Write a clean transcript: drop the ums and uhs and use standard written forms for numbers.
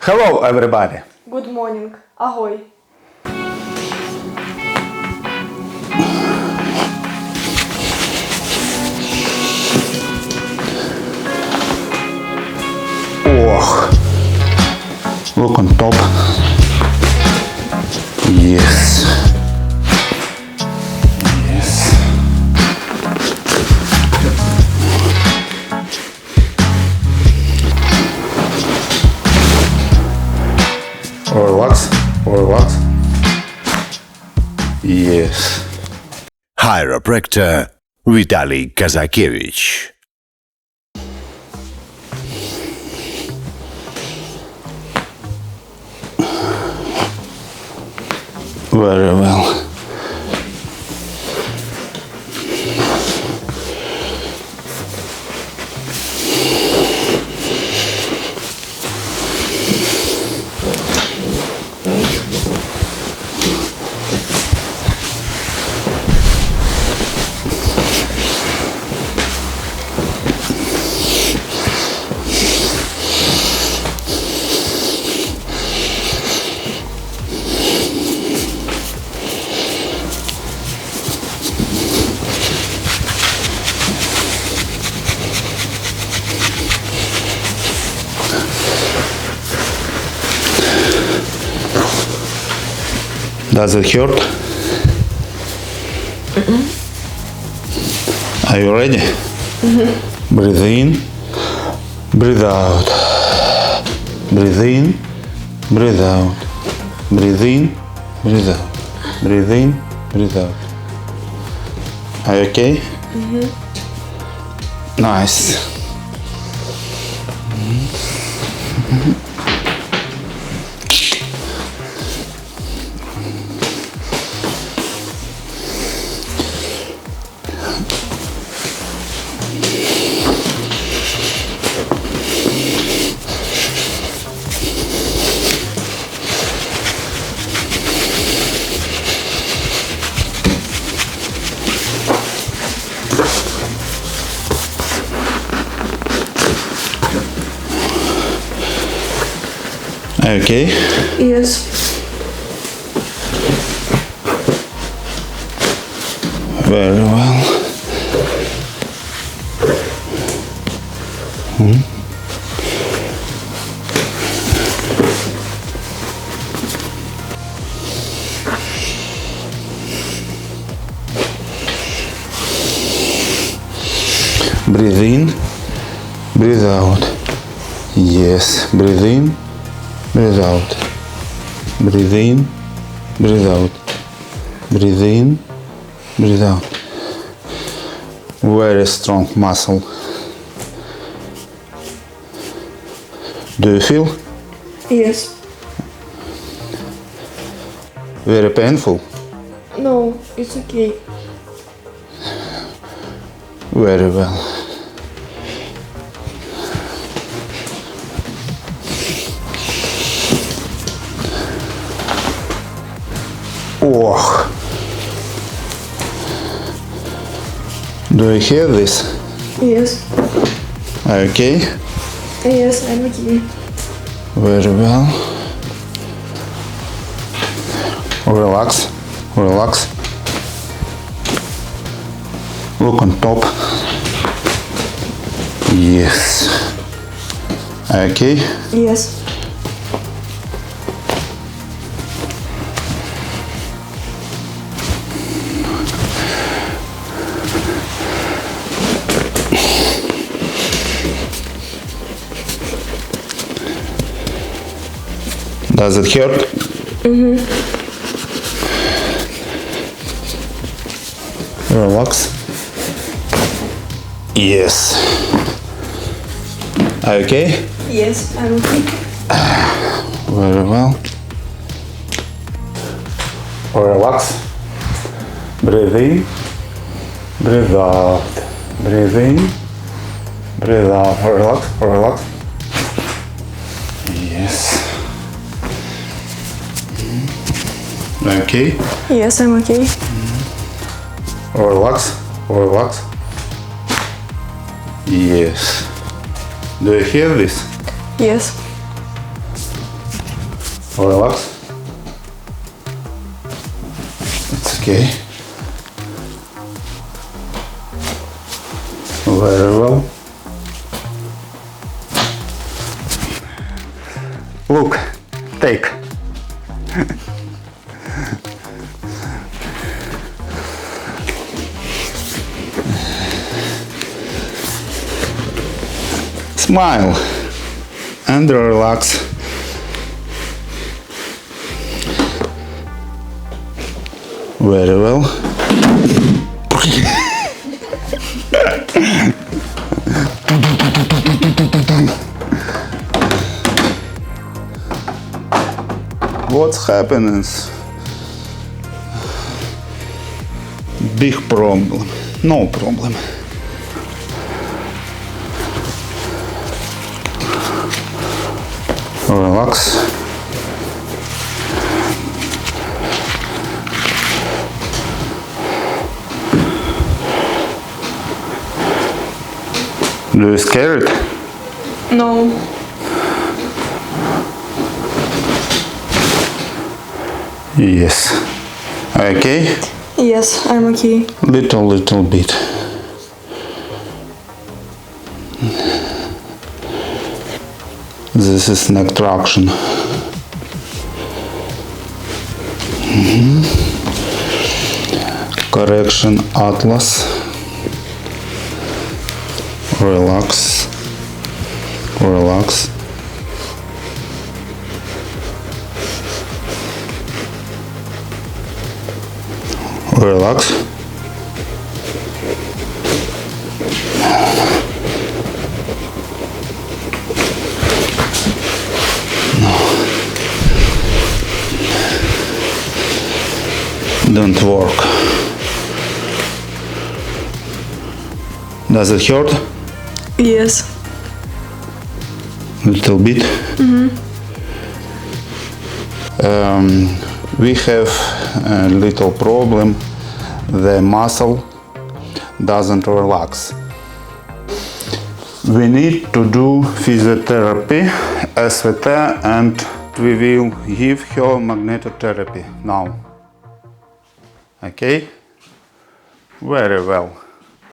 Hello, everybody. Good morning. Ahoy. Ох, look on top. Yes. Yes. Relax, relax. Yes. Chiropractor Vitaly Kazakevich. Very well. Does it hurt? Are you ready? Breathe in, breathe out. Breathe in, breathe out. Breathe in, breathe out. Breathe in, breathe out. Are you okay? Nice. Are you okay? Yes. Very well. Breathe in, breathe out. Yes, breathe in, breathe out. Breathe in, breathe out. Breathe in, breathe out. Very strong muscle. Do you feel? Yes. Very painful? No, it's okay. Very well. Ох. Do you hear this? Yes. Are you okay? Yes, I'm okay. Very well. Relax, relax. Look on top. Yes. Are you okay? Yes. Does it hurt? Relax. Yes. Are you okay? Yes, I'm okay. Very well. Relax. Breathe in. Breathe out. Breathe in. Breathe out. Relax. Relax. Yes. Okay. Yes, I'm okay. Relax. Relax. Yes. Do you hear this? Yes. Relax. It's okay. Very well. Look, take. Smile and relax. Very well. What's happening? Big problem. No problem. Relax. Do you scared? No. Yes. Okay? Yes, I'm okay. Little bit. This is neck traction. Correction atlas. Relax. Relax. Relax. Don't work. Does it hurt? Yes. Little bit. We have a little problem. The muscle doesn't relax. We need to do physiotherapy, SVT, and we will give her magnetotherapy now. Okay? Very well.